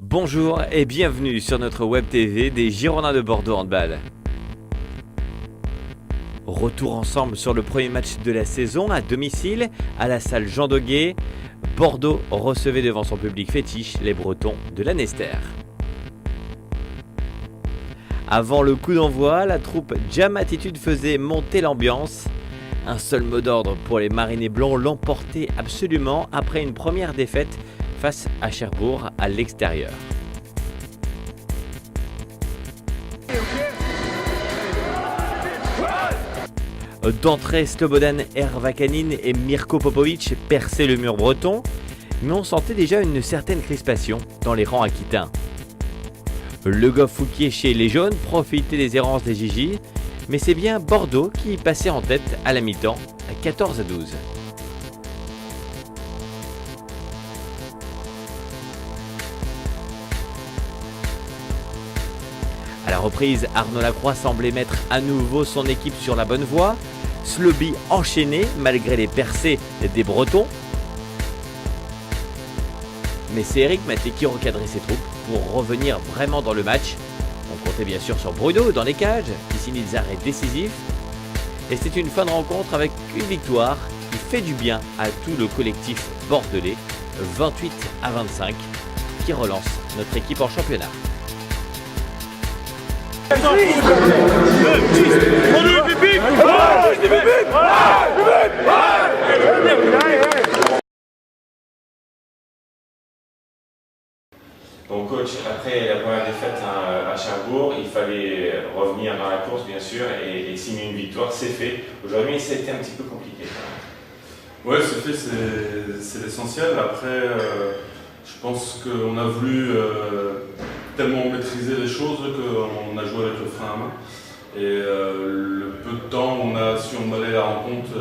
Bonjour et bienvenue sur notre web TV des Girondins de Bordeaux Handball. Retour ensemble sur le premier match de la saison à domicile à la salle Jean Doguet. Bordeaux recevait devant son public fétiche les Bretons de la Nester. Avant le coup d'envoi, la troupe Jam Attitude faisait monter l'ambiance. Un seul mot d'ordre pour les Marinés Blonds l'emporter absolument après une première défaite face à Cherbourg à l'extérieur. D'entrée, Slobodan Ervakanin et Mirko Popovic perçaient le mur breton, mais on sentait déjà une certaine crispation dans les rangs aquitains. Le Goff Fouquier chez les jaunes profitait des errances des Gigi, mais c'est bien Bordeaux qui passait en tête à la mi-temps, à 14-12. À la reprise, Arnaud Lacroix semblait mettre à nouveau son équipe sur la bonne voie. Sloby enchaîné malgré les percées des Bretons. Mais c'est Eric Maté qui recadrait ses troupes pour revenir vraiment dans le match. On comptait bien sûr sur Bruno dans les cages, qui signe des arrêts décisifs. Et c'est une fin de rencontre avec une victoire qui fait du bien à tout le collectif bordelais, 28-25, qui relance notre équipe en championnat. Donc coach, après la première défaite à Cherbourg, il fallait revenir dans la course bien sûr et signer une victoire, c'est fait. Aujourd'hui ça a été un petit peu compliqué. Ouais, c'est fait, c'est l'essentiel. Après, je pense qu'on a voulu tellement maîtriser les choses qu'on a joué avec le frein à main. Et le peu de temps où on a su emballer la rencontre,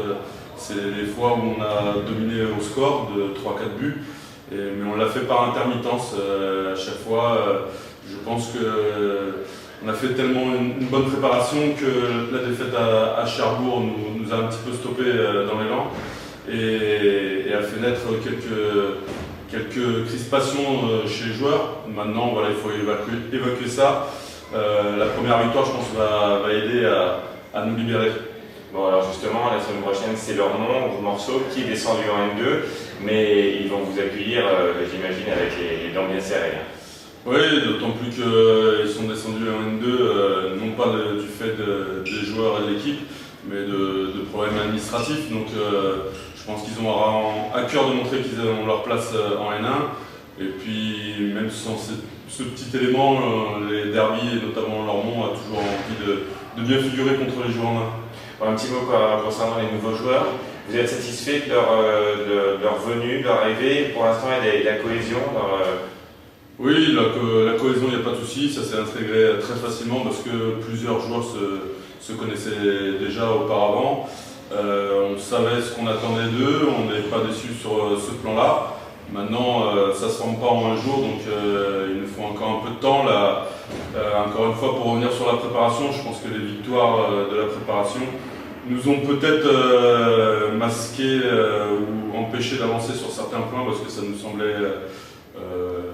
c'est les fois où on a dominé au score de 3-4 buts. Mais on l'a fait par intermittence à chaque fois. Je pense qu'on a fait tellement une bonne préparation que la défaite à Cherbourg nous a un petit peu stoppé dans l'élan et a fait naître quelques crispations chez les joueurs. Maintenant, voilà, il faut évacuer ça. La première victoire, je pense, va aider à nous libérer. Bon alors justement, la semaine prochaine c'est leur nom, Morceau, qui est descendu en N2, mais ils vont vous accueillir, j'imagine, avec les dents bien serrées. Oui, d'autant plus qu'ils sont descendus en N2, non pas du fait des joueurs et de l'équipe, mais de problèmes administratifs. Donc je pense qu'ils ont à cœur de montrer qu'ils ont leur place en N1. Et puis même sans ce petit élément, les derbies, et notamment Lormont, a toujours envie de bien figurer contre les Girondins. Un petit mot concernant les nouveaux joueurs. Vous êtes satisfait de leur venue, de leur arrivée? Pour l'instant, il y a de la cohésion Oui, la cohésion, il n'y a pas de souci. Ça s'est intégré très facilement parce que plusieurs joueurs se connaissaient déjà auparavant. On savait ce qu'on attendait d'eux, on n'est pas déçus sur ce plan-là. Maintenant, ça ne se forme pas en un jour, donc il nous faut encore un peu de temps. Là, encore une fois, pour revenir sur la préparation, je pense que les victoires de la préparation nous ont peut-être masqué ou empêché d'avancer sur certains points parce que ça nous semblait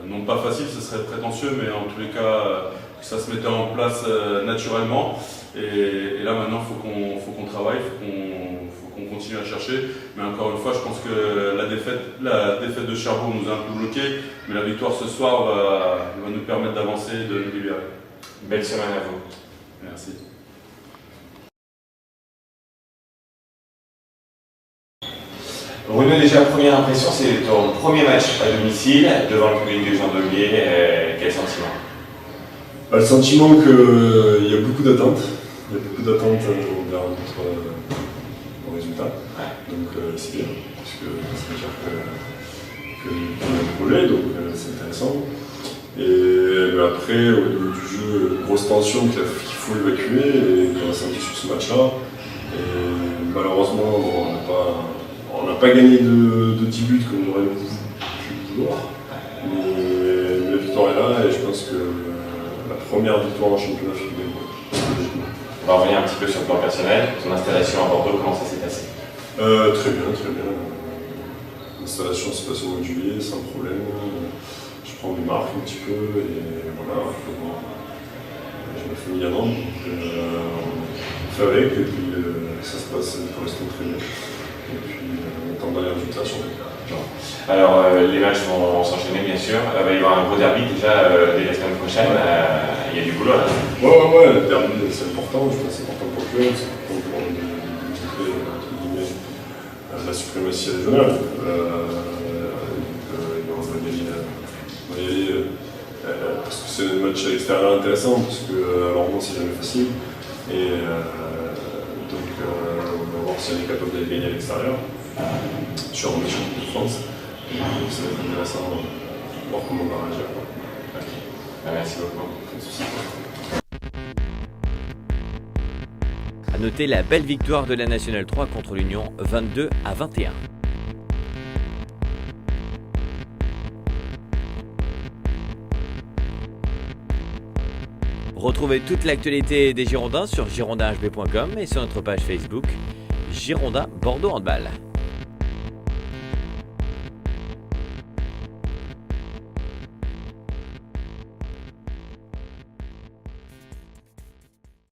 non pas facile, ce serait prétentieux, mais en tous les cas que ça se mettait en place naturellement. Et là maintenant, il faut qu'on travaille, il faut qu'on continue à chercher. Mais encore une fois, je pense que la défaite de Cherbourg nous a un peu bloqués, mais la victoire ce soir va nous permettre d'avancer et de nous libérer. Belle semaine à vous. Merci. Bruno, déjà première impression, c'est ton premier match à domicile devant le public de Jean Doguet. Quel sentiment? Le sentiment qu'il y a beaucoup d'attentes. Il y a beaucoup d'attentes vers notre résultat. Ouais. Donc c'est bien, parce que ça veut dire qu'il y a un projet, donc c'est intéressant. Et après, au niveau du jeu, grosse tension qu'il faut évacuer et qu'on a senti sur ce match-là. Et malheureusement, on n'a pas gagné de 10 buts comme on aurait pu vouloir. Mais la victoire est là et je pense que la première victoire en championnat féminin. On va revenir un petit peu sur le plan personnel. Ton installation à Bordeaux, comment ça s'est passé? Très bien, très bien. L'installation s'est passée au mois de juillet, sans problème. Je prends mes marques un petit peu et voilà, j'ai ma famille à Nantes, donc on fait avec et puis ça se passe pour l'instant très bien. Et puis on attend les résultats sur le. Alors les matchs vont s'enchaîner bien sûr, il va y avoir un gros derby déjà dès la semaine prochaine, il y a du boulot là. Ouais, le derby c'est important, je pense que c'est important pour le club, c'est important pour montrer entre guillemets la suprématie régionale. On va y aller parce que c'est un match à l'extérieur intéressant, parce que alors non c'est jamais facile. Et donc on va voir si on est capable d'aller gagner à l'extérieur. Sur un match de France. Donc ça va être intéressant de voir comment on va réagir. Okay. Merci beaucoup. A noter la belle victoire de la Nationale 3 contre l'Union 22-21. Retrouvez toute l'actualité des Girondins sur girondinhb.com et sur notre page Facebook Girondins Bordeaux Handball.